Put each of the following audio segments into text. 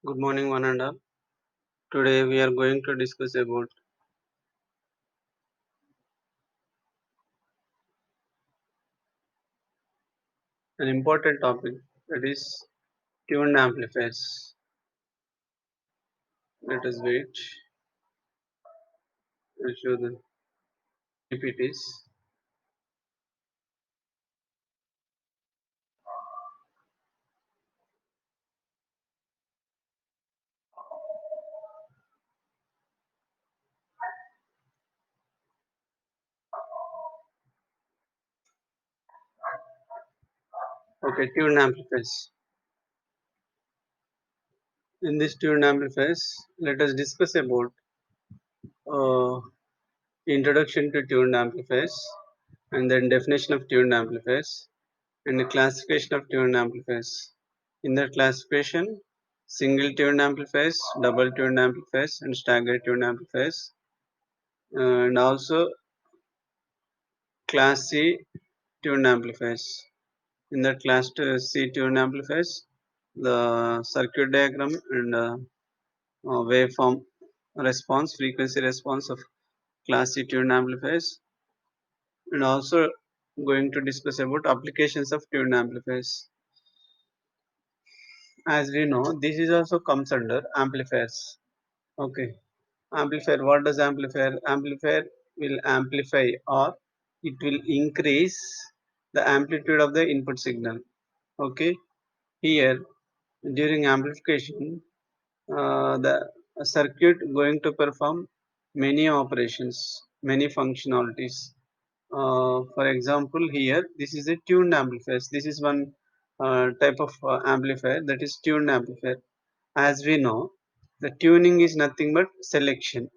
Good morning, one and all. Today we are going to discuss about an important topic, that is tuned amplifiers. Let us wait. I'll show the PPTs. Okay, tuned amplifiers. In this tuned amplifiers, let us discuss about uh, introduction to tuned amplifiers, and then definition of tuned amplifiers, and the classification of tuned amplifiers. In that classification, single tuned amplifiers, double tuned amplifiers, and staggered tuned amplifiers, and also class C tuned amplifiers. In that class C tuned amplifiers, the circuit diagram and waveform response, frequency response of class C tuned amplifiers, and also going to discuss about applications of tuned amplifiers. As we know, this is also comes under amplifiers. Okay, amplifier. What does amplifier? Amplifier will amplify or it will increase the amplitude of the input signal. Okay, here during amplification, the circuit going to perform many operations, many functionalities. For example, here this is a tuned amplifier. This is one type of amplifier, that is tuned amplifier. As we know, the tuning is nothing but selection.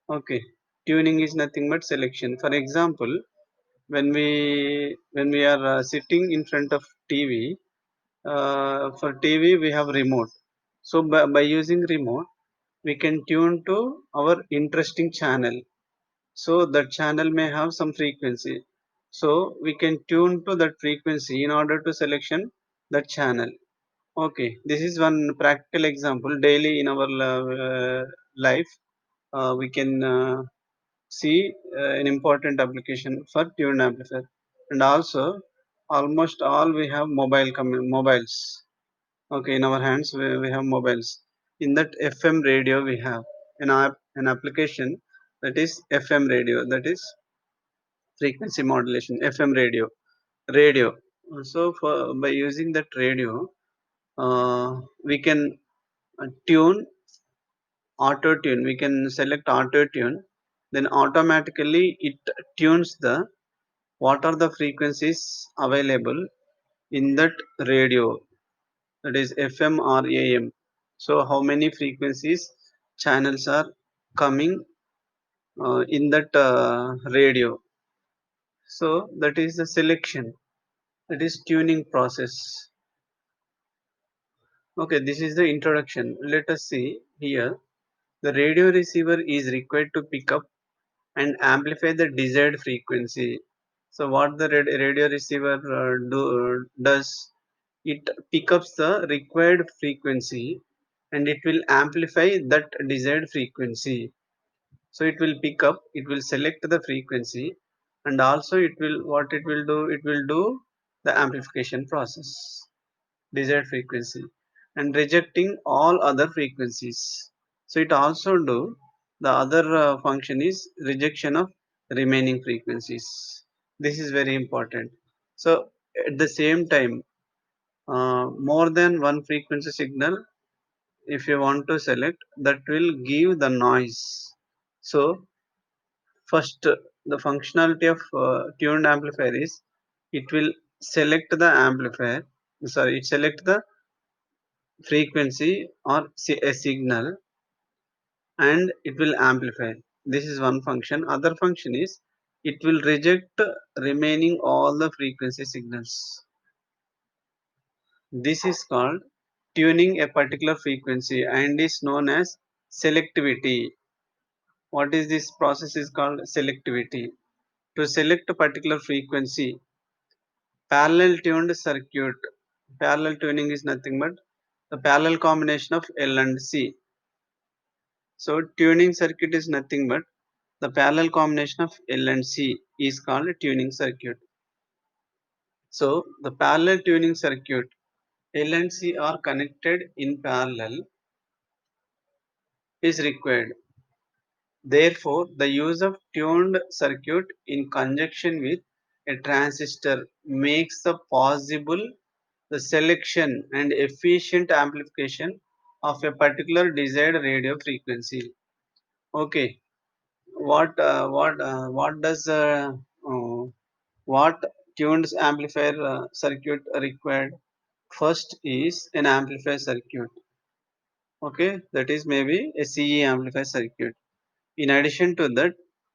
Okay, tuning is nothing but selection. For example, when we are sitting in front of TV, for TV we have remote. So by using remote, we can tune to our interesting channel. So that channel may have some frequency. So we can tune to that frequency in order to selection that channel. Okay, this is one practical example. Daily in our life, we can see an important application for tuned amplifier. And also, almost all we have mobiles. Okay, in our hands we have mobiles. In that FM radio we have an application, that is FM radio, that is frequency modulation, FM radio. So by using that radio, we can tune auto tune. We can select auto tune, then automatically it tunes the what are the frequencies available in that radio, that is FM or AM. So how many frequencies channels are coming in that radio. So that is the selection, that is tuning process. Okay, this is the introduction. Let us see here. The radio receiver is required to pick up and amplify the desired frequency. So what the radio receiver does, it picks up the required frequency and it will amplify that desired frequency. So it will pick up, it will select the frequency, and also it will what it will do the amplification process, desired frequency, and rejecting all other frequencies. So it also do the other function is rejection of remaining frequencies. This is very important. So at the same time, more than one frequency signal, if you want to select, that will give the noise. So first, the functionality of tuned amplifier is it will select the amplifier. Sorry, it select the frequency or a signal and it will amplify. This is one function. Other function is it will reject remaining all the frequency signals. This is called tuning a particular frequency and is known as selectivity. What is this process is called selectivity. To select a particular frequency, parallel tuned circuit. Parallel tuning is nothing but the parallel combination of L and C. So tuning circuit is nothing but the parallel combination of L and C is called tuning circuit. So the parallel tuning circuit, L and C are connected in parallel, is required. Therefore, the use of tuned circuit in conjunction with a transistor makes the possible the selection and efficient amplification of a particular desired radio frequency. Okay, what does what tuned amplifier circuit required? First is an amplifier circuit. Okay, that is maybe a CE amplifier circuit. In addition to that,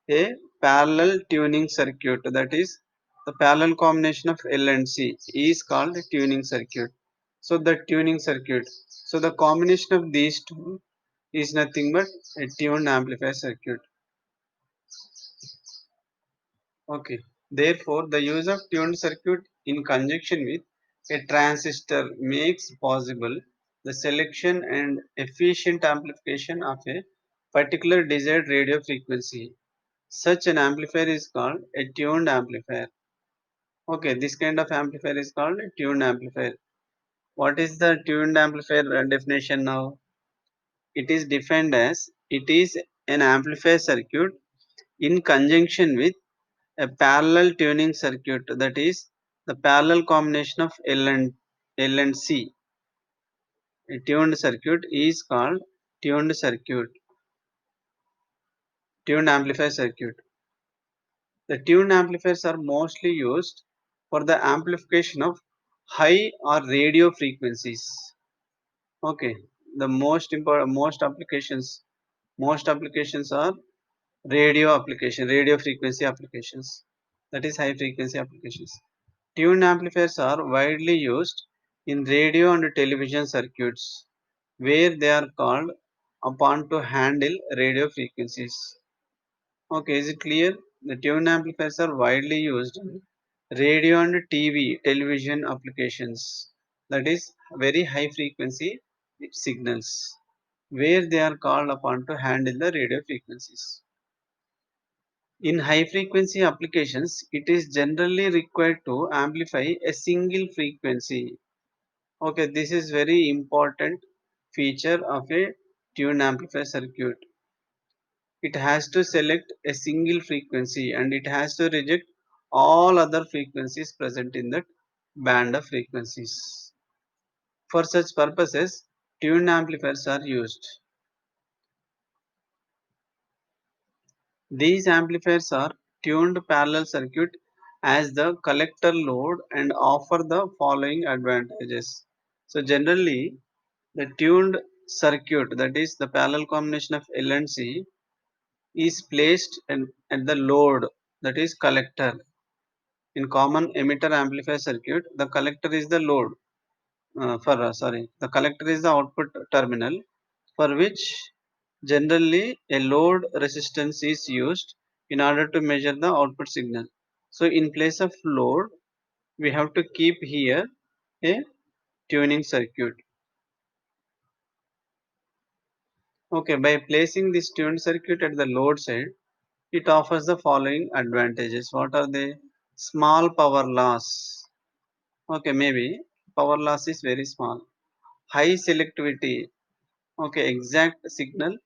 a parallel tuning circuit, that is the parallel combination of L and C is called a tuning circuit. So the tuning circuit. So the combination of these two is nothing but a tuned amplifier circuit. Okay. Therefore, the use of tuned circuit in conjunction with a transistor makes possible the selection and efficient amplification of a particular desired radio frequency. Such an amplifier is called a tuned amplifier. Okay, this kind of amplifier is called a tuned amplifier. What is the tuned amplifier definition now? It is defined as it is an amplifier circuit in conjunction with a parallel tuning circuit, that is the parallel combination of L and C. A tuned circuit is called tuned circuit, tuned amplifier circuit. The tuned amplifiers are mostly used for the amplification of high or radio frequencies. Okay, the most important most applications are radio frequency applications. That is high frequency applications. Tuned amplifiers are widely used in radio and television circuits where they are called upon to handle radio frequencies. Okay, is it clear? The tuned amplifiers are widely used in radio and TV, television applications. That is very high frequency signals where they are called upon to handle the radio frequencies. In high frequency applications, it is generally required to amplify a single frequency. Okay, this is very important feature of a tuned amplifier circuit. It has to select a single frequency and it has to reject all other frequencies present in that band of frequencies. For such purposes, tuned amplifiers are used. These amplifiers are tuned parallel circuit as the collector load and offer the following advantages. So generally, the tuned circuit, that is the parallel combination of L and C, is placed at the load, that is collector. In common emitter amplifier circuit, the collector is the load. The collector is the output terminal for which generally a load resistance is used in order to measure the output signal. So in place of load, we have to keep here a tuning circuit. Okay, by placing this tuned circuit at the load side, it offers the following advantages. What are they? Small power loss. Okay, maybe power loss is very small. High selectivity. Okay, exact signal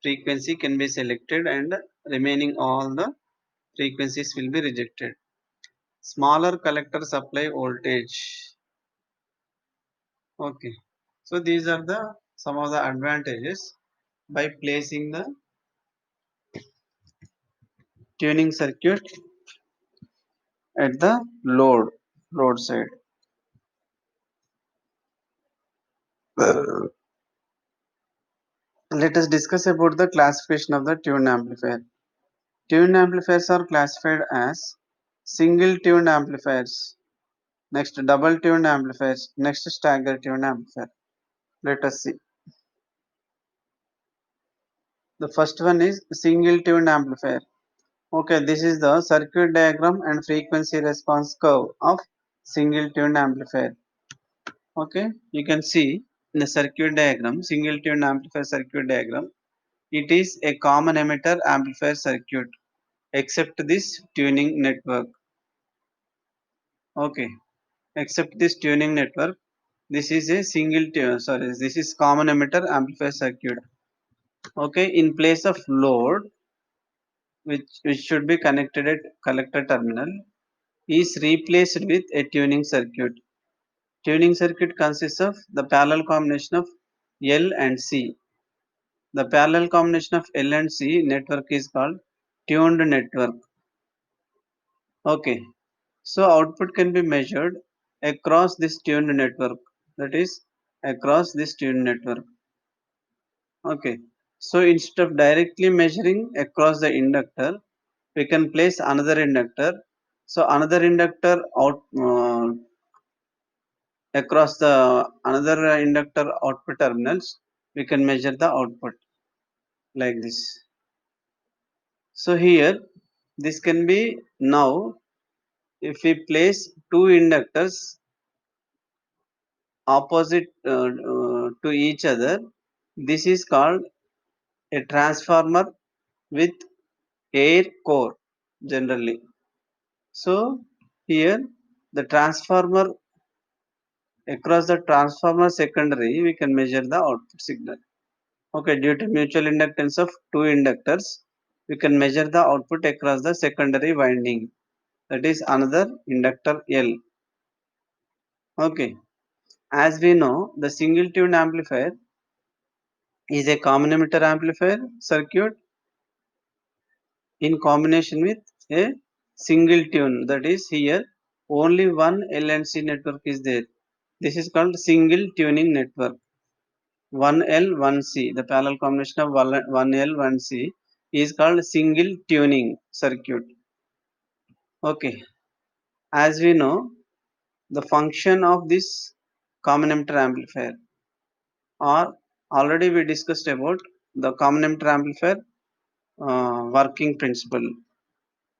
frequency can be selected and remaining all the frequencies will be rejected. Smaller collector supply voltage. Okay, so these are the some of the advantages by placing the tuning circuit at the load side. Let us discuss about the classification of the tuned amplifier. Tuned amplifiers are classified as single tuned amplifiers, next double tuned amplifiers, next stagger tuned amplifier. Let us see. The first one is single tuned amplifier. Okay, this is the circuit diagram and frequency response curve of single tuned amplifier. Okay, you can see In the circuit diagram, single tuned amplifier circuit diagram, it is a common emitter amplifier circuit except this tuning network. Okay, except this tuning network, this is a single tune. Sorry, this is common emitter amplifier circuit. Okay, in place of load, which should be connected at collector terminal, is replaced with a tuning circuit. Tuning circuit consists of the parallel combination of L and C. The parallel combination of L and C network is called tuned network. Okay, so output can be measured across this tuned network. That is across this tuned network. Okay, so instead of directly measuring across the inductor, we can place another inductor. So another inductor across the another inductor output terminals, we can measure the output like this. So here this can be now if we place two inductors opposite to each other, this is called a transformer with air core generally. So here the transformer across the transformer secondary we can measure the output signal. Okay, due to mutual inductance of two inductors, we can measure the output across the secondary winding. That is another inductor L. Okay, as we know, the single tuned amplifier is a common emitter amplifier circuit in combination with a single tune. That is here only one L and C network is there. This is called single tuning network. 1L, 1C, the parallel combination of 1L, 1C is called single tuning circuit. Okay, as we know, the function of this common emitter amplifier, or already we discussed about the common emitter amplifier working principle.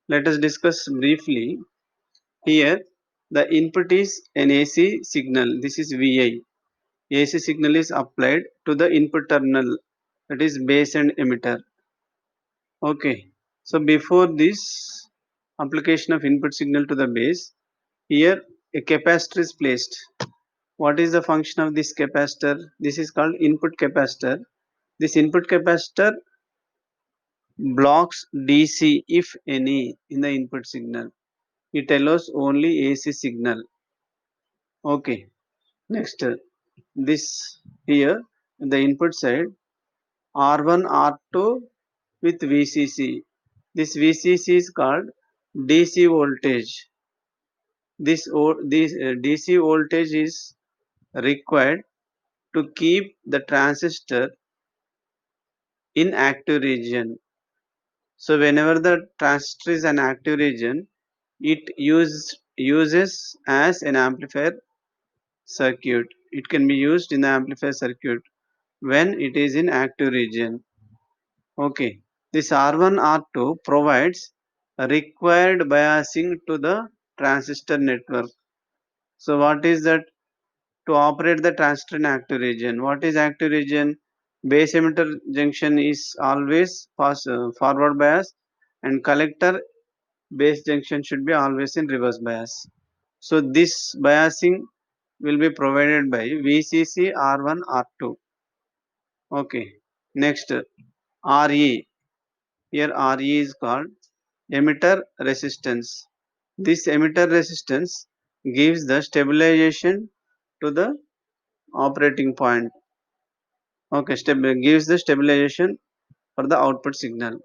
Let us discuss briefly. Here, the input is an AC signal. This is VI. AC signal is applied to the input terminal, that is base and emitter. Okay, so before this application of input signal to the base, here a capacitor is placed. What is the function of this capacitor? This is called input capacitor. This input capacitor blocks DC if any in the input signal. It allows only AC signal. Okay, next this here the input side R1 R2 with VCC. This VCC is called DC voltage. This DC voltage is required to keep the transistor in active region. So whenever the transistor is an active region, it uses as an amplifier circuit. It can be used in the amplifier circuit when it is in active region. Okay, this R1 R2 provides a required biasing to the transistor network. So what is that? To operate the transistor in active region. What is active region? Base emitter junction is always forward bias, and collector base junction should be always in reverse bias. So this biasing will be provided by VCC R1 R2. Okay. Next RE. Here RE is called emitter resistance. This emitter resistance gives the stabilization to the operating point. Okay, gives the stabilization for the output signal.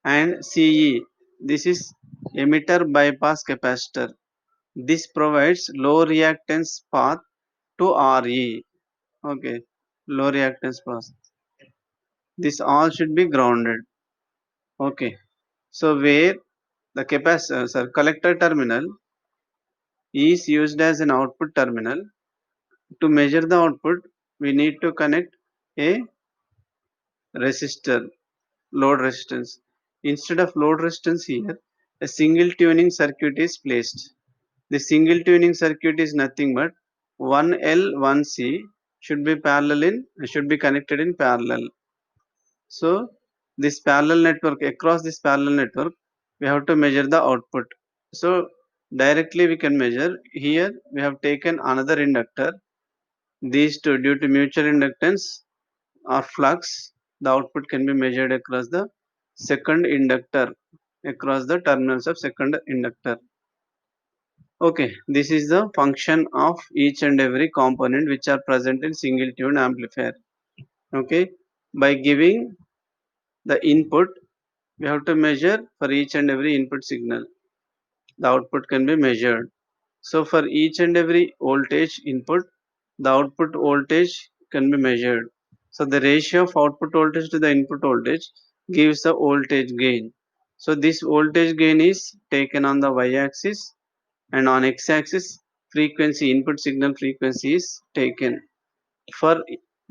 And CE, this is emitter bypass capacitor. This provides low reactance path to RE. Okay, low reactance path. This all should be grounded. Okay, so where the capacitor, collector terminal is used as an output terminal. To measure the output, we need to connect a resistor, load resistance. Instead of load resistance here, a single tuning circuit is placed. The single tuning circuit is nothing but 1L, 1C. should be connected in parallel. So this parallel network, across this parallel network, we have to measure the output. So directly we can measure. Here we have taken another inductor. These two, due to mutual inductance or flux, the output can be measured across the second inductor, across the terminals of second inductor. Okay, this is the function of each and every component which are present in single tune amplifier. Okay, by giving the input, we have to measure for each and every input signal. The output can be measured. So for each and every voltage input, the output voltage can be measured. So the ratio of output voltage to the input voltage gives the voltage gain. So this voltage gain is taken on the y-axis, and on x-axis frequency, input signal frequency is taken. For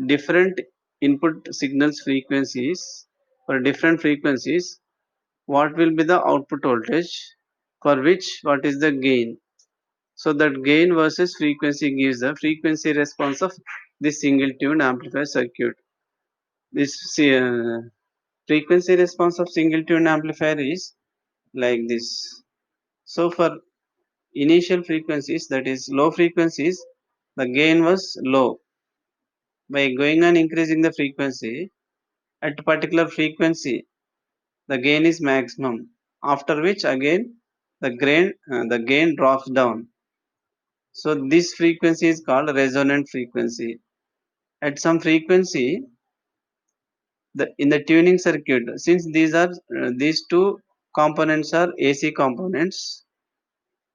different input signals frequencies, for different frequencies, what will be the output voltage, for which what is the gain. So that gain versus frequency gives the frequency response of this single tune amplifier circuit. This frequency response of single tune amplifier is like this. So for initial frequencies, that is low frequencies, the gain was low. By going on increasing the frequency, at a particular frequency, the gain is maximum. After which again the gain drops down. So this frequency is called resonant frequency. At some frequency, in the tuning circuit, since these two components are AC components,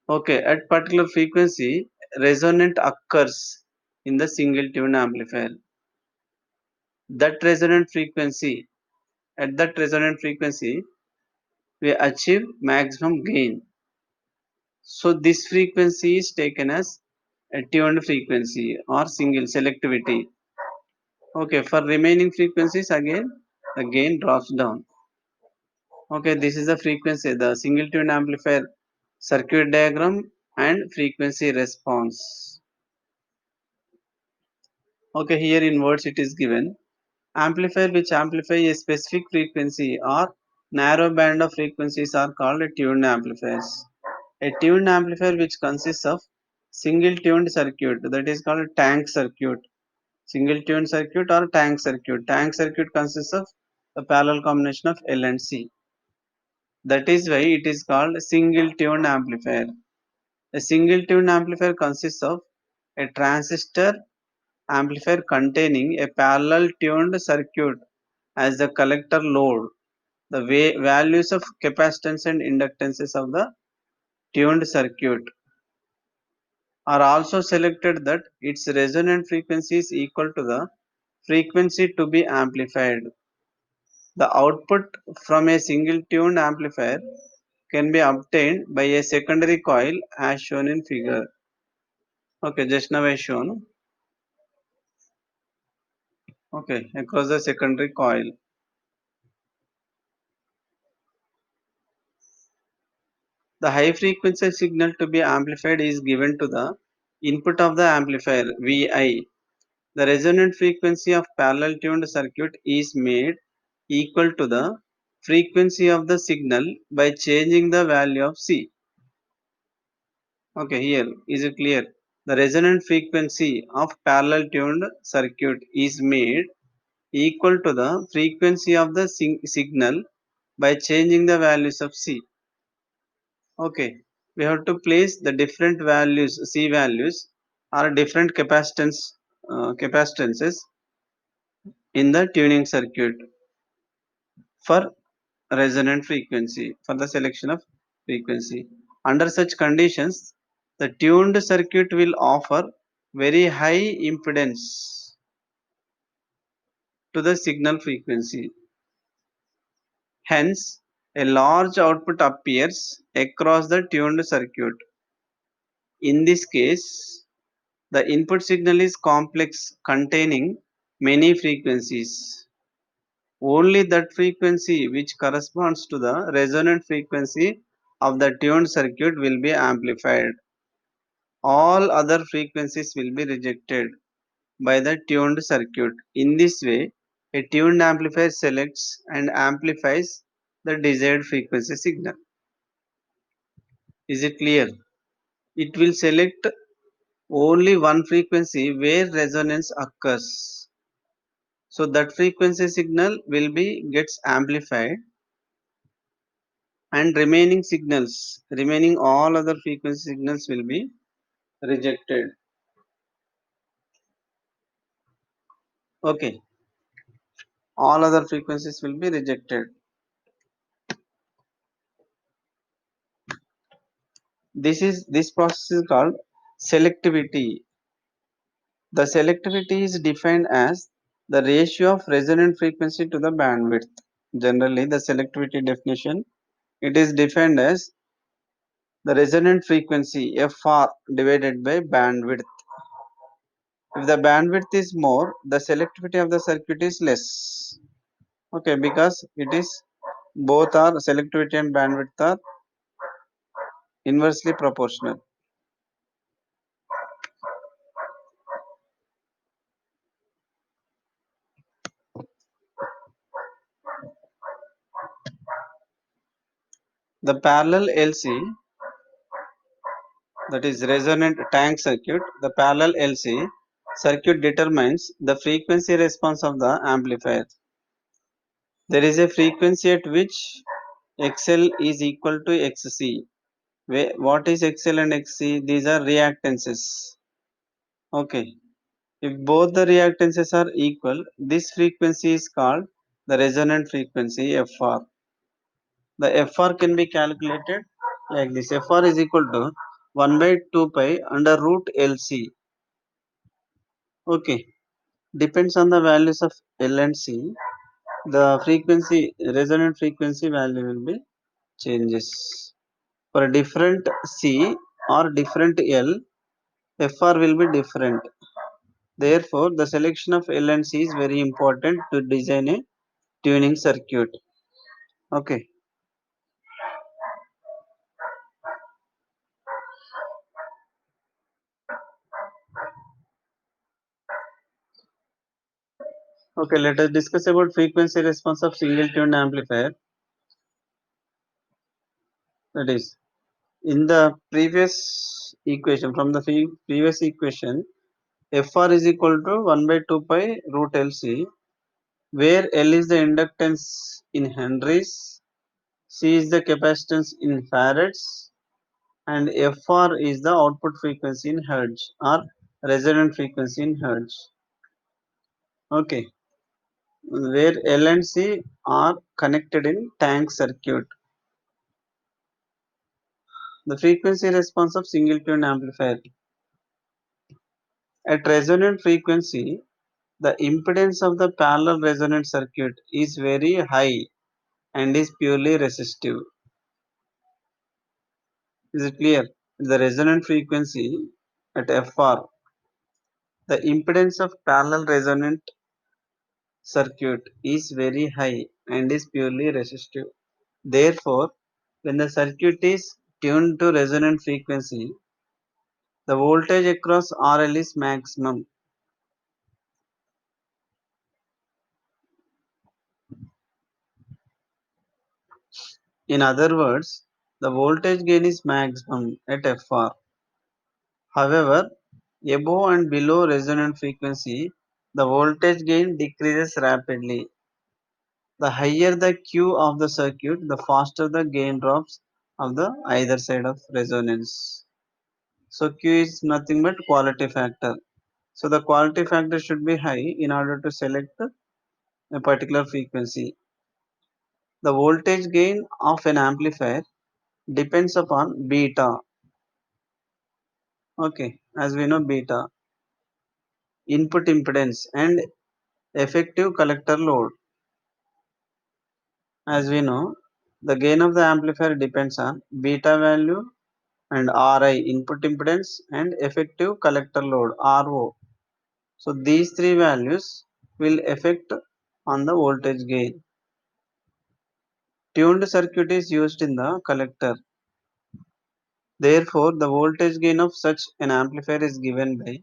okay, at particular frequency, resonant occurs in the single tune amplifier. That resonant frequency, at that resonant frequency, we achieve maximum gain. So this frequency is taken as a tuned frequency or single selectivity. Okay, for remaining frequencies again the gain drops down. Okay, this is the frequency, the single tune amplifier circuit diagram and frequency response. Okay, here in words it is given. Amplifier which amplify a specific frequency or narrow band of frequencies are called tuned amplifiers. A tuned amplifier which consists of single tuned circuit, that is called tank circuit. Single tuned circuit or tank circuit. Tank circuit consists of the parallel combination of L and C. That is why it is called single tuned amplifier. A single tuned amplifier consists of a transistor amplifier containing a parallel tuned circuit as the collector load. The values of capacitance and inductances of the tuned circuit are also selected that its resonant frequency is equal to the frequency to be amplified. The output from a single tuned amplifier can be obtained by a secondary coil as shown in figure. Okay, just now I shown. Okay, across the secondary coil. The high frequency signal to be amplified is given to the input of the amplifier Vi. The resonant frequency of parallel tuned circuit is made equal to the frequency of the signal by changing the value of C. Okay, here is it clear? The resonant frequency of parallel tuned circuit is made equal to the frequency of the signal by changing the values of C. Okay, we have to place the different values, C values, or different capacitances in the tuning circuit for resonant frequency, for the selection of frequency. Under such conditions, the tuned circuit will offer very high impedance to the signal frequency. Hence, a large output appears across the tuned circuit. In this case, the input signal is complex containing many frequencies. Only that frequency which corresponds to the resonant frequency of the tuned circuit will be amplified. All other frequencies will be rejected. by the tuned circuit. In this way, a tuned amplifier selects and amplifies the desired frequency signal. Is it clear? It will select only one frequency where resonance occurs. So that frequency signal will be gets amplified, and remaining all other frequency signals will be rejected. Okay, all other frequencies will be rejected. This process is called selectivity. The selectivity is defined as the ratio of resonant frequency to the bandwidth. Generally, the selectivity definition, it is defined as the resonant frequency Fr divided by bandwidth. If the bandwidth is more, the selectivity of the circuit is less. Okay, because it is both are selectivity and bandwidth are inversely proportional. The parallel LC, that is resonant tank circuit, the parallel LC circuit determines the frequency response of the amplifier. There is a frequency at which XL is equal to XC. What is XL and XC? These are reactances. Okay. If both the reactances are equal, this frequency is called the resonant frequency Fr. The Fr can be calculated like this. Fr is equal to 1 by 2 pi under root LC. Okay. Depends on the values of L and C. The frequency, resonant frequency value will be changes. For a different C or different L, Fr will be different. Therefore, the selection of L and C is very important to design a tuning circuit. Okay. Okay, let us discuss about frequency response of single tuned amplifier. That is, in the previous equation, from the previous equation, Fr is equal to 1 by 2 pi root LC, where L is the inductance in henries, C is the capacitance in farads, and Fr is the output frequency in hertz or resonant frequency in hertz. Okay, where L and C are connected in tank circuit. The frequency response of single tuned amplifier. At resonant frequency, the impedance of the parallel resonant circuit is very high and is purely resistive. Is it clear? The resonant frequency at Fr, the impedance of parallel resonant circuit is very high and is purely resistive. Therefore, when the circuit is tuned to resonant frequency, the voltage across RL is maximum. In other words, the voltage gain is maximum at Fr. However, above and below resonant frequency, the voltage gain decreases rapidly. The higher the Q of the circuit, the faster the gain drops of the either side of resonance. So Q is nothing but quality factor. So the quality factor should be high in order to select a particular frequency. The voltage gain of an amplifier depends upon beta. Okay, as we know beta, input impedance and effective collector load. As we know, the gain of the amplifier depends on beta value and Ri, input impedance, and effective collector load RO. So these three values will affect on the voltage gain. Tuned circuit is used in the collector. Therefore, the voltage gain of such an amplifier is given by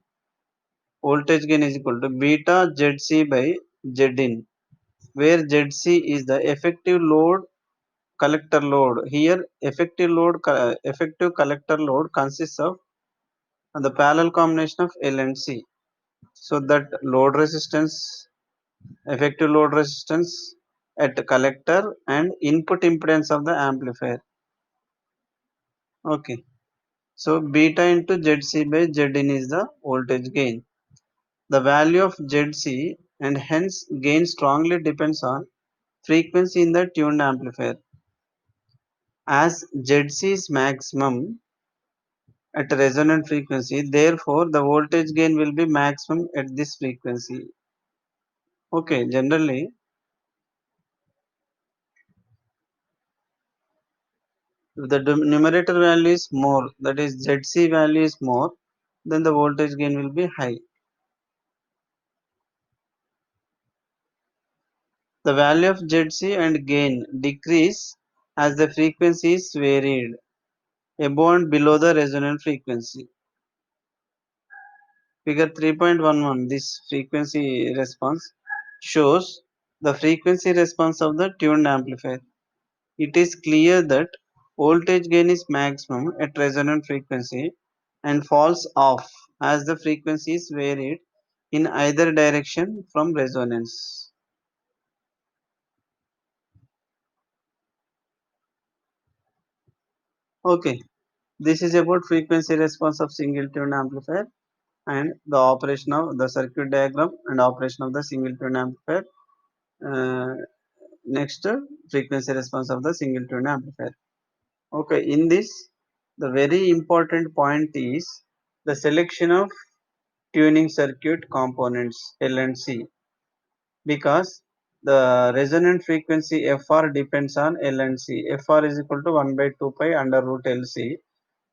voltage gain is equal to beta ZC by Zin, where ZC is the effective load collector load. Here effective collector load consists of the parallel combination of L and C. So that load resistance, effective load resistance at collector and input impedance of the amplifier. Okay. So beta into ZC by Zin is the voltage gain. The value of ZC and hence gain strongly depends on frequency in the tuned amplifier. As ZC is maximum at resonant frequency, therefore the voltage gain will be maximum at this frequency. Okay, generally, if the numerator value is more, that is ZC value is more, then the voltage gain will be high. The value of ZC and gain decrease as the frequency is varied above and below the resonant frequency. Figure 3.11, this frequency response shows the frequency response of the tuned amplifier. It is clear that voltage gain is maximum at resonant frequency and falls off as the frequency is varied in either direction from resonance. Okay, this is about frequency response of single tuned amplifier and the operation of the circuit diagram and operation of the single tuned amplifier. Uh, Next, frequency response of the single tuned amplifier. Okay, in this, the very important point is the selection of tuning circuit components L and C, because the resonant frequency Fr depends on L and C. Fr is equal to 1 by 2 pi under root LC.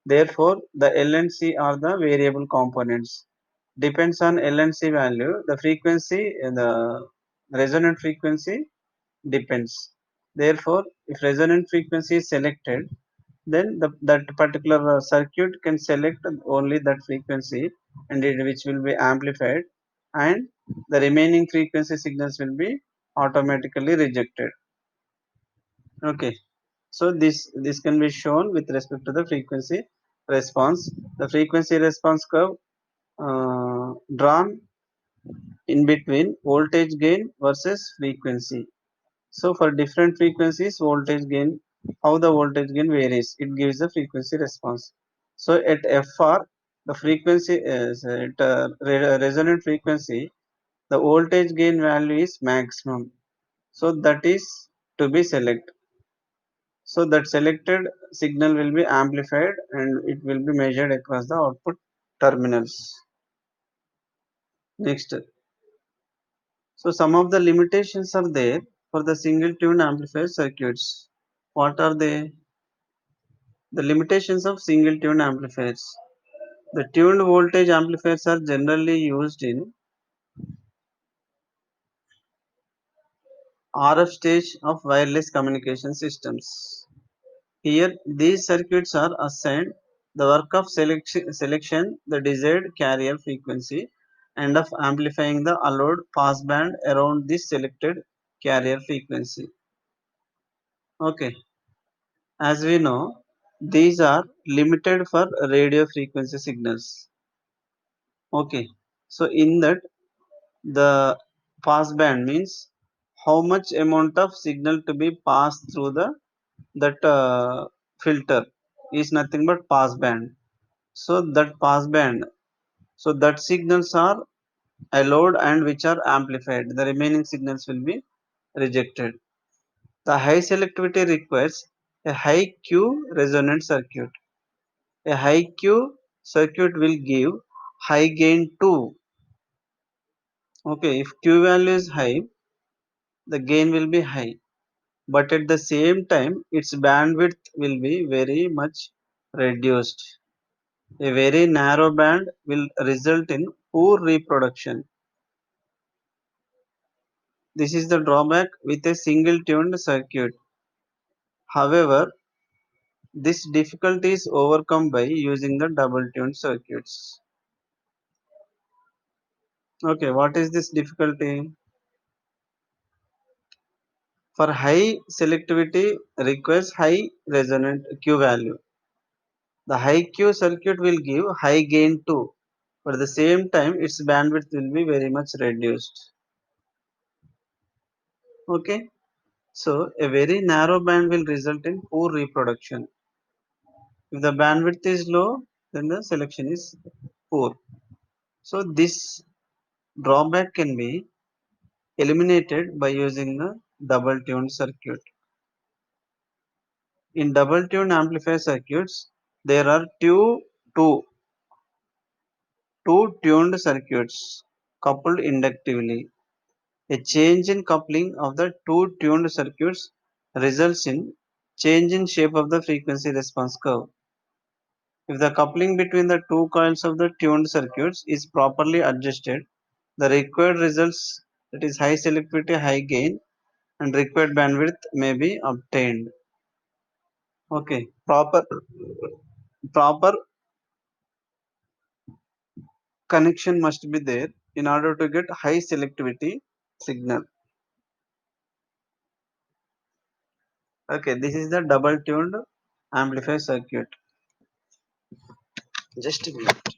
Therefore, the L and C are the variable components. Depends on L and C value, the frequency, the resonant frequency depends. Therefore, if resonant frequency is selected, then that particular circuit can select only that frequency and which will be amplified, and the remaining frequency signals will be automatically rejected. Okay, so this can be shown with respect to the frequency response. The frequency response curve drawn in between voltage gain versus frequency. So for different frequencies, voltage gain, how the voltage gain varies, it gives the frequency response. So at Fr, the frequency is at resonant frequency, the voltage gain value is maximum. So that is to be select. So that selected signal will be amplified and it will be measured across the output terminals. Next, so some of the limitations are there for the single tune amplifier circuits. What are they? The limitations of single tune amplifiers. The tuned voltage amplifiers are generally used in RF stage of wireless communication systems. Here, these circuits are assigned the work of selection the desired carrier frequency and of amplifying the allowed passband around this selected carrier frequency. Okay, as we know, these are limited for radio frequency signals. Okay, so in that the passband means how much amount of signal to be passed through the that filter is nothing but passband. So that passband, so that signals are allowed and which are amplified. The remaining signals will be rejected. The high selectivity requires a high Q resonant circuit. A high Q circuit will give high gain too. Okay, if Q value is high, the gain will be high, but at the same time its bandwidth will be very much reduced. A very narrow band will result in poor reproduction. This is the drawback with a single tuned circuit. However, this difficulty is overcome by using the double tuned circuits. Okay, what is this difficulty? For high selectivity requires high resonant Q value. The high Q circuit will give high gain too, but at the same time its bandwidth will be very much reduced. Okay, so a very narrow band will result in poor reproduction. If the bandwidth is low, then the selection is poor. So this drawback can be eliminated by using a double tuned circuit. In double tuned amplifier circuits, there are two, two tuned circuits coupled inductively. A change in coupling of the two tuned circuits results in change in shape of the frequency response curve. If the coupling between the two coils of the tuned circuits is properly adjusted, the required results, that is high selectivity, high gain, and required bandwidth may be obtained. Okay, proper connection must be there in order to get high selectivity signal. Okay, this is the double tuned amplifier circuit. Just a minute.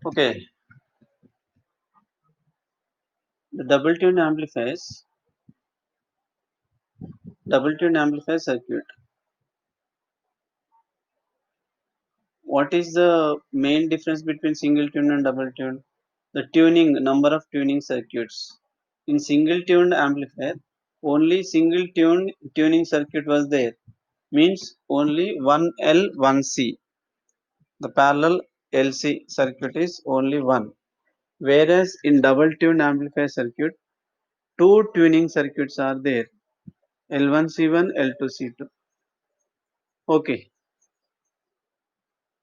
Okay, the double tuned amplifier circuit. What is the main difference between single tuned and double tuned? The tuning number of tuning circuits. In single tuned amplifier, only single tuning circuit was there. Means only one L, one C. The parallel LC circuit is only one. Whereas in double tuned amplifier circuit, two tuning circuits are there. L1C1, L2C2. Okay,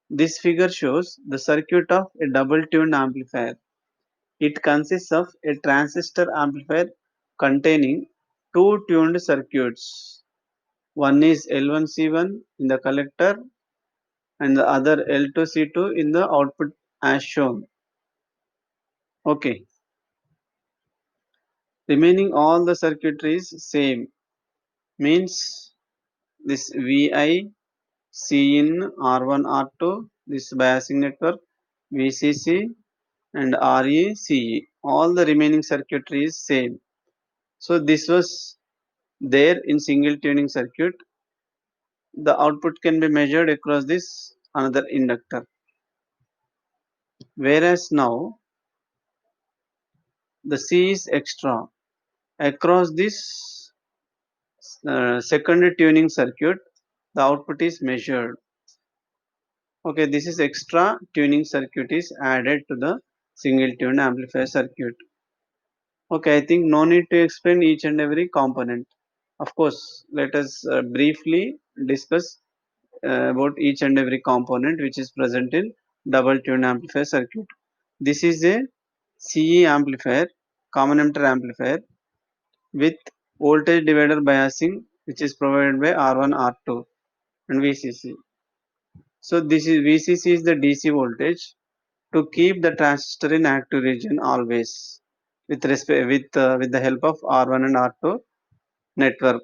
this figure shows the circuit of a double tuned amplifier. It consists of a transistor amplifier containing two tuned circuits. One is L1C1 in the collector and the other L2C2 in the output as shown. Okay, remaining all the circuitry is same, means this VI, C in R1, R2, this biasing network, VCC and RECE. All the remaining circuitry is same. So this was there in single tuning circuit. The output can be measured across this another inductor. Whereas now the C is extra. Across this secondary tuning circuit, the output is measured. Okay, this is extra tuning circuit is added to the single tuned amplifier circuit. Okay, I think no need to explain each and every component. Of course, let us briefly discuss about each and every component which is present in double tuned amplifier circuit. This is a CE amplifier, common emitter amplifier with voltage divider biasing which is provided by R1, R2 and VCC. So this is VCC is the DC voltage to keep the transistor in active region always with the help of R1 and R2 network,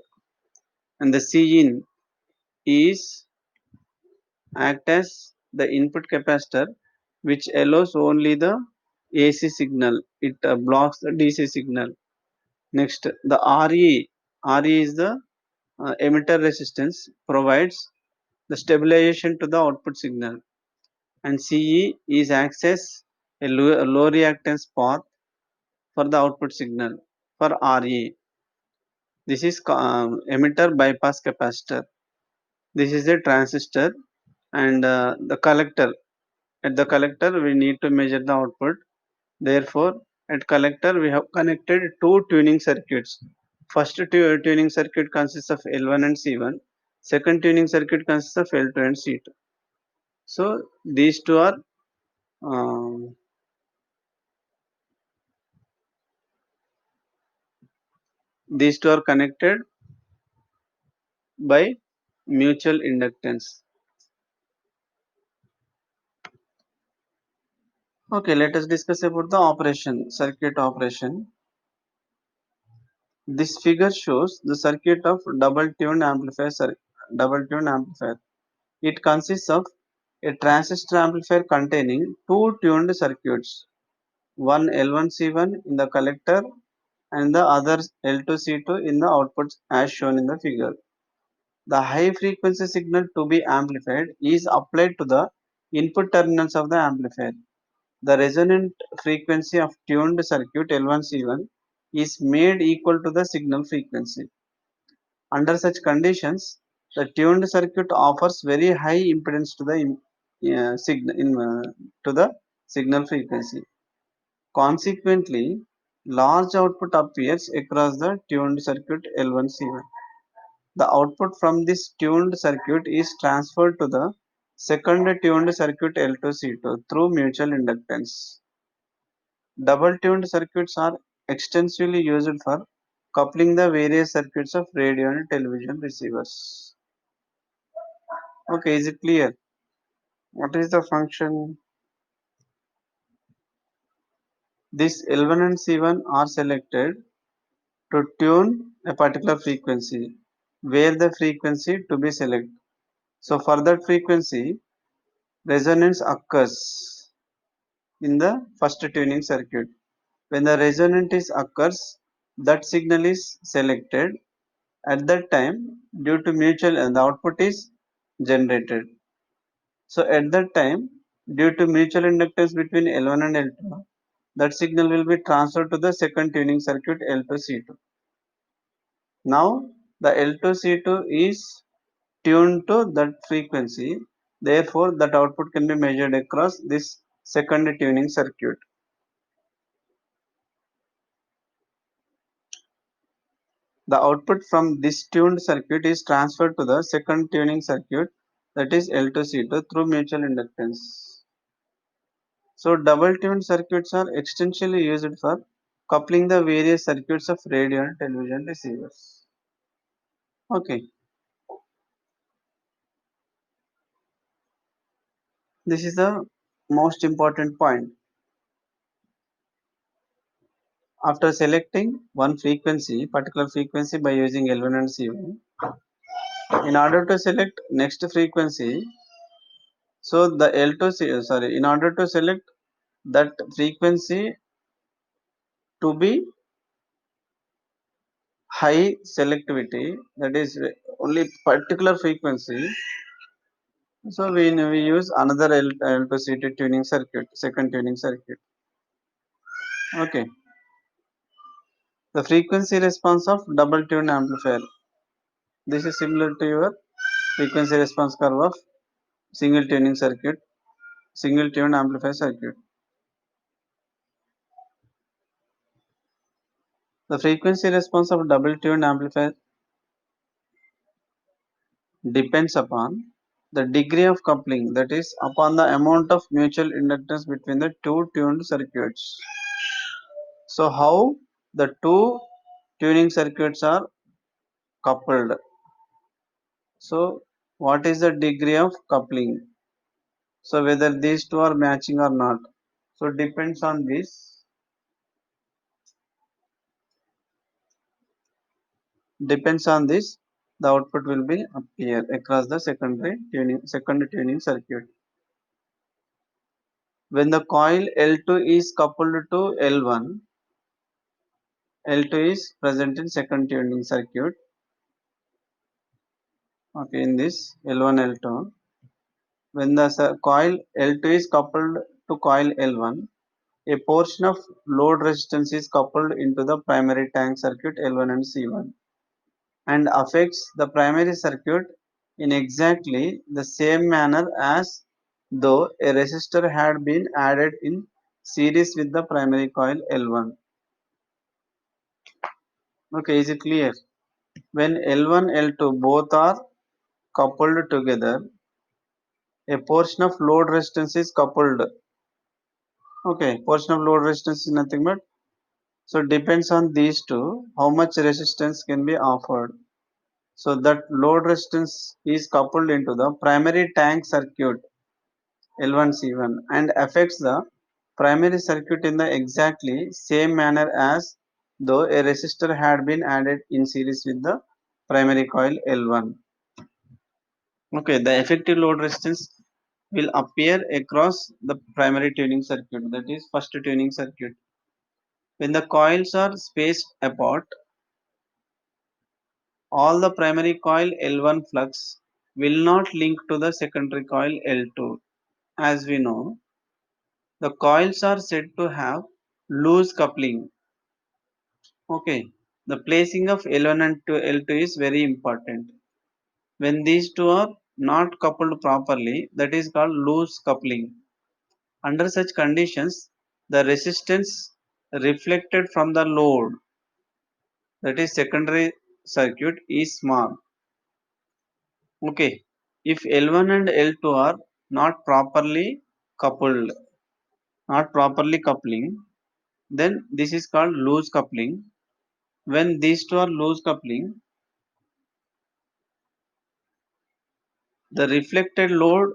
and the Cin is act as the input capacitor which allows only the AC signal. It blocks the DC signal. Next, the RE is the emitter resistance, provides the stabilization to the output signal, and CE is acts as a low reactance path for the output signal for RE. This is emitter bypass capacitor. This is a transistor and the collector. At the collector, we need to measure the output. Therefore, at collector we have connected two tuning circuits. First tuning circuit consists of L1 and C1. Second tuning circuit consists of L2 and C2. So um, these two are connected by mutual inductance. Okay, let us discuss about the operation, circuit operation. This figure shows the circuit of double-tuned amplifier. Double-tuned amplifier. It consists of a transistor amplifier containing two tuned circuits, one L1C1 in the collector and the other L2C2 in the output as shown in the figure. The high frequency signal to be amplified is applied to the input terminals of the amplifier. The resonant frequency of tuned circuit L1C1 is made equal to the signal frequency. Under such conditions, the tuned circuit offers very high impedance to the to the signal frequency. Consequently, large output appears across the tuned circuit L1C1. The output from this tuned circuit is transferred to the second tuned circuit L2C2 through mutual inductance. Double tuned circuits are extensively used for coupling the various circuits of radio and television receivers. Okay, is it clear? What is the function? This L1 and C1 are selected to tune a particular frequency where the frequency to be selected. So for that frequency, resonance occurs in the first tuning circuit. When the resonance is occurs, that signal is selected. At that time, due to mutual and the output is generated. So at that time, due to mutual inductance between L1 and L2, that signal will be transferred to the second tuning circuit L2C2. Now the L2C2 is tuned to that frequency. Therefore, that output can be measured across this second tuning circuit. The output from this tuned circuit is transferred to the second tuning circuit, that is L2C2, through mutual inductance. So double tuned circuits are extensively used for coupling the various circuits of radio and television receivers. Okay, this is the most important point. After selecting one frequency, particular frequency by using L1 and C1, in order to select next frequency, so the L2C, sorry, in order to select that frequency to be high selectivity, that is only particular frequency, so we use another L2C2 tuning circuit, second tuning circuit. Okay, the frequency response of double tune amplifier. This is similar to your frequency response curve of single tuning circuit, single tune amplifier circuit. The frequency response of double tune amplifier depends upon the degree of coupling, that is upon the amount of mutual inductance between the two tuned circuits. So how the two tuning circuits are coupled? So what is the degree of coupling? So whether these two are matching or not. So depends on this the output will be appear across the second tuning circuit. When the coil L2 is coupled to L1, L2 is present in second tuning circuit. Okay, in this L1 L2, when the coil L2 is coupled to coil L1, a portion of load resistance is coupled into the primary tank circuit L1 and C1 and affects the primary circuit in exactly the same manner as though a resistor had been added in series with the primary coil L1. Okay, is it clear? When L1, L2 both are coupled together, a portion of load resistance is coupled. Okay, portion of load resistance is nothing but, so depends on these two, how much resistance can be offered. So that load resistance is coupled into the primary tank circuit L1 C1 and affects the primary circuit in the exactly same manner as though a resistor had been added in series with the primary coil L1. Okay, the effective load resistance will appear across the primary tuning circuit, that is first tuning circuit. When the coils are spaced apart, all the primary coil L1 flux will not link to the secondary coil L2. As we know, the coils are said to have loose coupling. Okay, the placing of L1 and L2 is very important. When these two are not coupled properly, that is called loose coupling. Under such conditions, the resistance reflected from the load, that is secondary circuit, is small. Okay, if L1 and L2 are not properly coupled, not properly coupling, then this is called loose coupling. When these two are loose coupling, the reflected load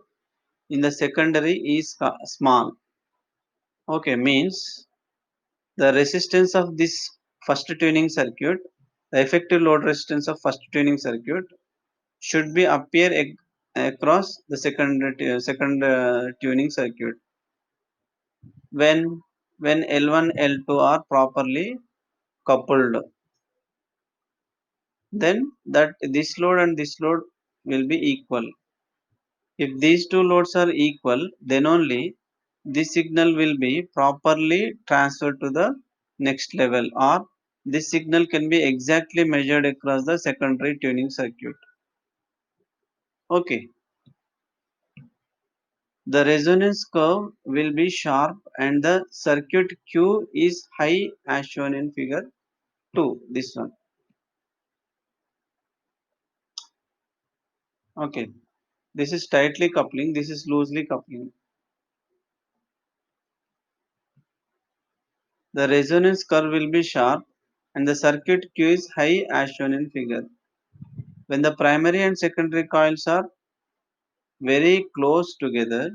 in the secondary is small. Okay, means the resistance of this first tuning circuit, the effective load resistance of first tuning circuit should be appear across the second tuning circuit when L1 L2 are properly coupled, then that this load and this load will be equal. If these two loads are equal, then only this signal will be properly transferred to the next level, or this signal can be exactly measured across the secondary tuning circuit. Okay, the resonance curve will be sharp and the circuit Q is high as shown in figure 2, this one. Okay, this is tightly coupling, this is loosely coupling. The resonance curve will be sharp and the circuit Q is high as shown in figure. When the primary and secondary coils are very close together,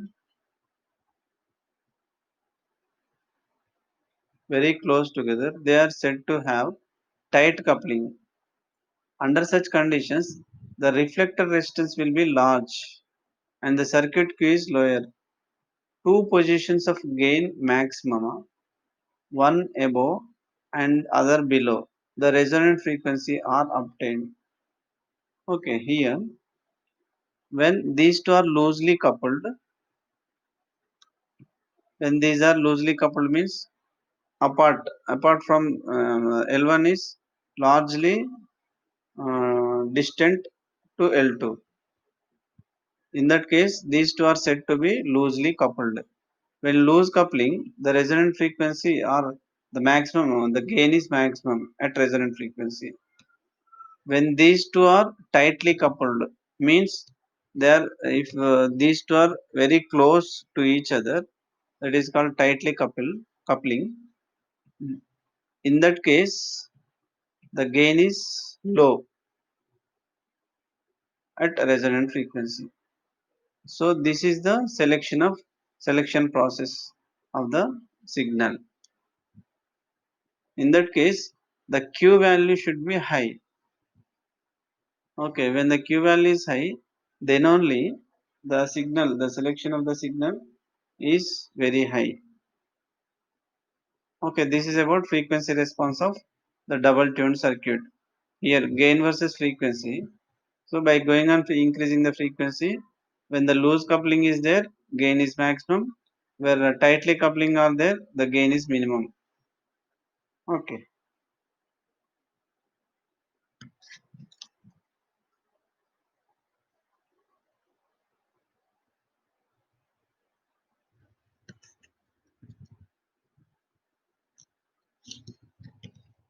they are said to have tight coupling. Under such conditions, the reflector resistance will be large and the circuit Q is lower. Two positions of gain maximum, one above and other below the resonant frequency, are obtained. Okay, here when these two are loosely coupled, when these are loosely coupled means apart from L1 is largely distant to L2. In that case, these two are said to be loosely coupled. When loose coupling, the resonant frequency or the maximum, the gain is maximum at resonant frequency. When these two are tightly coupled, means they are, if these two are very close to each other, that is called tightly coupling. In that case, the gain is low at resonant frequency. So this is the selection process of the signal. In that case, the Q value should be high. Okay, when the Q value is high, then only the selection of the signal is very high. Okay, this is about frequency response of the double tuned circuit. Here, gain versus frequency. So by going on increasing the frequency, when the loose coupling is there, gain is maximum. Where tightly coupling are there, the gain is minimum. Okay.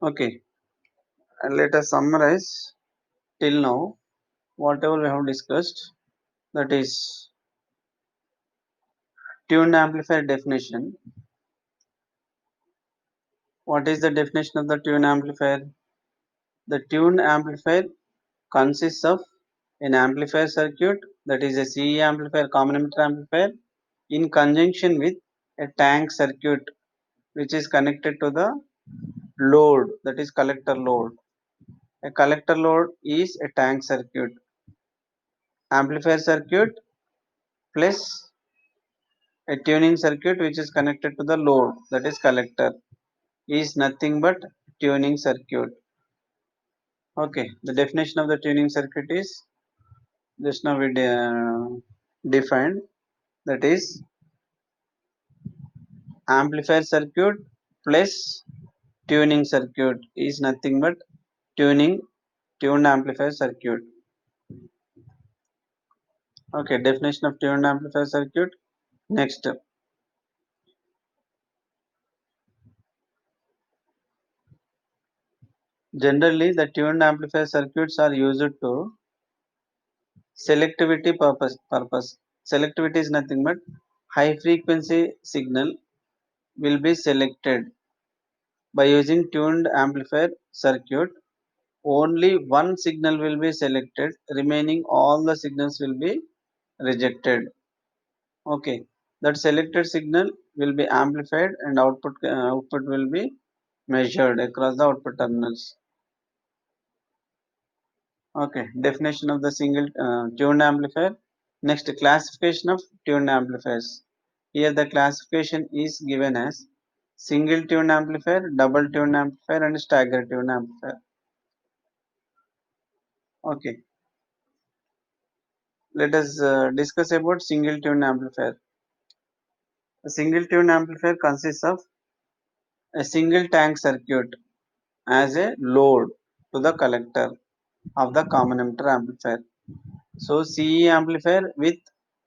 Okay, and let us summarize till now whatever we have discussed. That is tuned amplifier definition. What is the definition of the tuned amplifier? The tuned amplifier consists of an amplifier circuit, that is a CE amplifier, common emitter amplifier, in conjunction with a tank circuit which is connected to the load, that is collector load. A collector load is a tank circuit. Amplifier circuit plus a tuning circuit which is connected to the load, that is collector, is nothing but tuning circuit. Okay, the definition of the tuning circuit is just now we defined, that is amplifier circuit plus tuning circuit is nothing but tuned amplifier circuit. Okay, definition of tuned amplifier circuit. Next, generally the tuned amplifier circuits are used to selectivity purpose. Selectivity is nothing but high frequency signal will be selected by using tuned amplifier circuit. Only one signal will be selected, remaining all the signals will be rejected. Okay, that selected signal will be amplified and output will be measured across the output terminals. Okay, definition of the single tuned amplifier. Next, classification of tuned amplifiers. Here the classification is given as single tuned amplifier, double tuned amplifier and stagger tuned amplifier. Okay, let us discuss about single tuned amplifier. A single tuned amplifier consists of a single tank circuit as a load to the collector of the common emitter amplifier. So CE amplifier with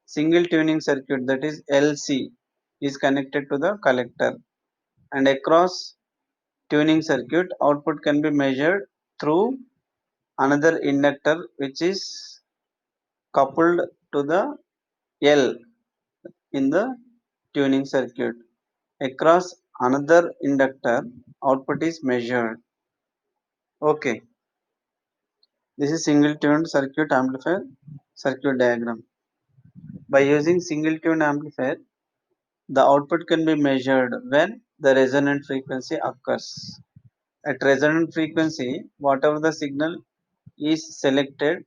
single tuning circuit, that is LC, is connected to the collector, and across tuning circuit output can be measured through another inductor which is coupled to the L in the tuning circuit. Across another inductor output is measured. Okay, this is single tuned circuit amplifier circuit diagram. By using single tuned amplifier, the output can be measured when the resonant frequency occurs. At resonant frequency, whatever the signal is selected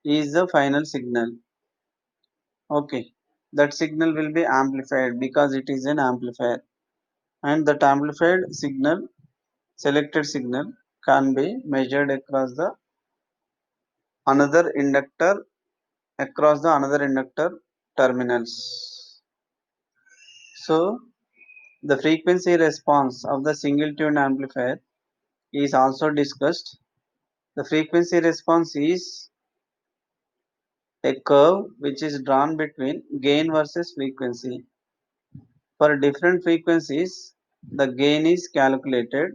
is the final signal. Okay, that signal will be amplified because it is an amplifier, and that amplified signal, selected signal, can be measured across the another inductor, across the another inductor terminals. So the frequency response of the single tune amplifier is also discussed. The frequency response is a curve which is drawn between gain versus frequency. For different frequencies, the gain is calculated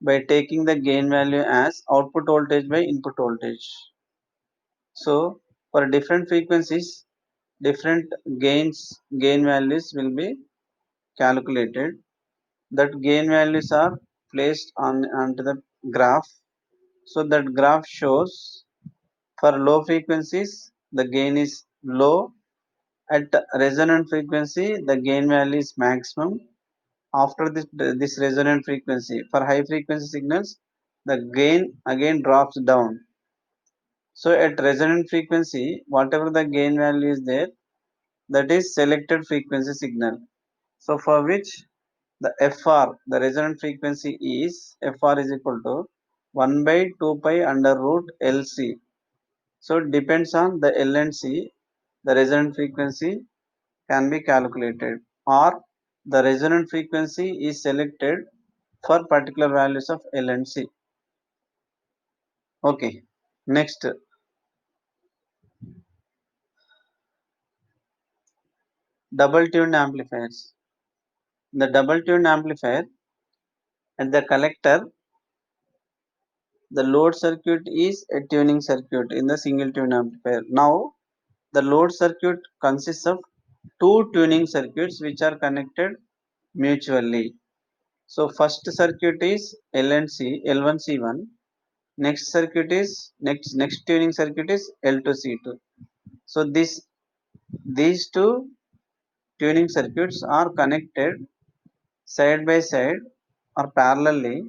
by taking the gain value as output voltage by input voltage. So, for different frequencies, different gain values will be calculated. That gain values are placed onto the graph. So that graph shows for low frequencies the gain is low. At resonant frequency the gain value is maximum. After this resonant frequency, for high frequency signals the gain again drops down. So at resonant frequency whatever the gain value is there, that is selected frequency signal. So for which the FR, the resonant frequency is FR is equal to 1 by 2 pi under root LC. So it depends on the L and C, the resonant frequency can be calculated, or the resonant frequency is selected for particular values of L and C. Okay, next, double tuned amplifiers. The double tuned amplifier At the collector, the load circuit is a tuning circuit in the single tune amplifier. Now, the load circuit consists of two tuning circuits which are connected mutually. So, first circuit is L1C1. Next circuit is next tuning circuit is L2C2. So, these two tuning circuits are connected side by side or parallelly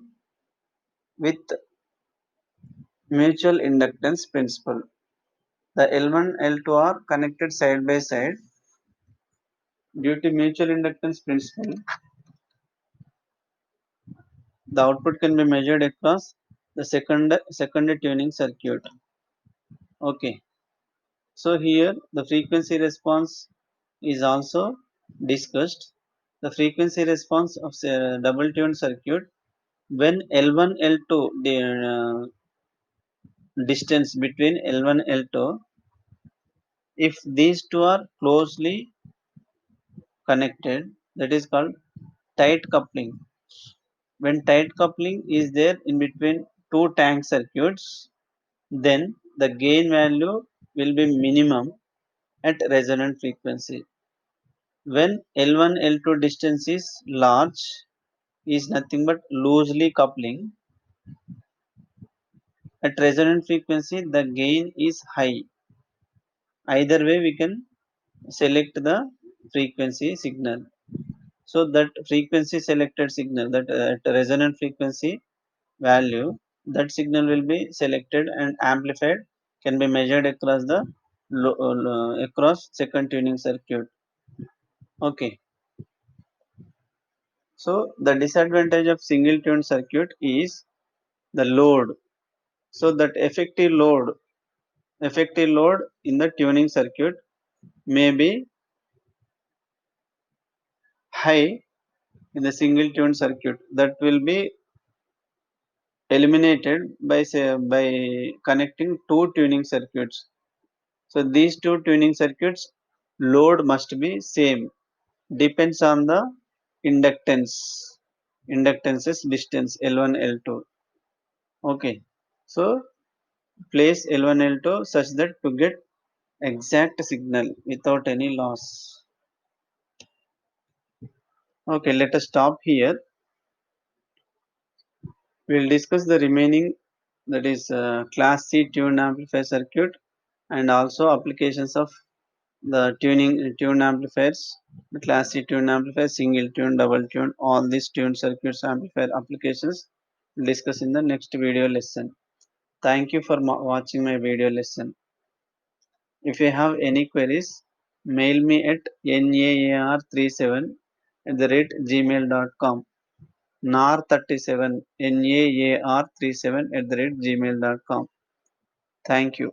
with mutual inductance principle. The L1 L2 are connected side by side due to mutual inductance principle. The output can be measured across the second tuning circuit. Okay, so here the frequency response is also discussed. The frequency response of double tuned circuit when L1 L2 distance between L1 L2, if these two are closely connected, that is called tight coupling. When tight coupling is there in between two tank circuits, then the gain value will be minimum at resonant frequency. When L1 L2 distance is large, is nothing but loosely coupling, at resonant frequency the gain is high. Either way we can select the frequency signal. So that frequency selected signal, that at resonant frequency value, that signal will be selected and amplified, can be measured across the across second tuning circuit. Okay, so the disadvantage of single tuned circuit is the load. So that effective load in the tuning circuit may be high in the single tuned circuit, that will be eliminated by connecting two tuning circuits. So these two tuning circuits load must be same, depends on the inductances distance L1 L2. Okay, so place L1 L2 such that to get exact signal without any loss. Okay, let us stop here. We will discuss the remaining, that is class C tuned amplifier circuit, and also applications of the tune amplifiers, the class C tune amplifier, single tune, double tune, all these tune circuits amplifier applications we'll discuss in the next video lesson. Thank you for watching my video lesson. If you have any queries, mail me at naar37 at the rate gmail.com. NAR37 naar37 at the rate gmail.com. Thank you.